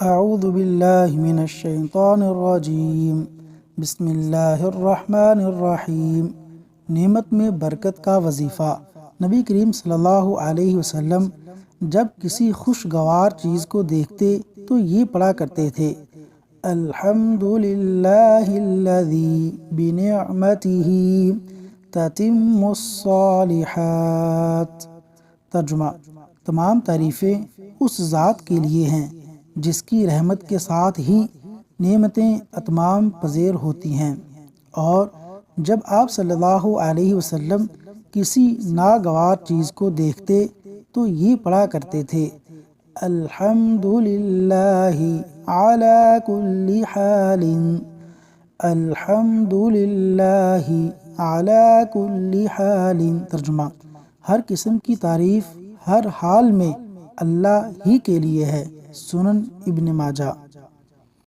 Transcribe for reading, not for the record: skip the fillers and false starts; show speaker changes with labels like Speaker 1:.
Speaker 1: اعوذ باللہ من الشیطان الرجیم، بسم اللہ الرحمن الرحیم۔ نعمت میں برکت کا وظیفہ۔ نبی کریم صلی اللہ علیہ وسلم جب کسی خوشگوار چیز کو دیکھتے تو یہ پڑھا کرتے تھے: الحمدللہ الذی بنعمتہ تتم الصالحات۔ ترجمہ: تمام تعریفیں اس ذات کے لیے ہیں جس کی رحمت کے ساتھ ہی نعمتیں اتمام پذیر ہوتی ہیں۔ اور جب آپ صلی اللہ علیہ وسلم کسی ناگوار چیز کو دیکھتے تو یہ پڑھا کرتے تھے: الحمدللہ علی کل حال، الحمدللہ علی کل حال۔ ترجمہ: ہر قسم کی تعریف ہر حال میں اللہ ہی کے لیے ہے۔ سنن ابن ماجہ۔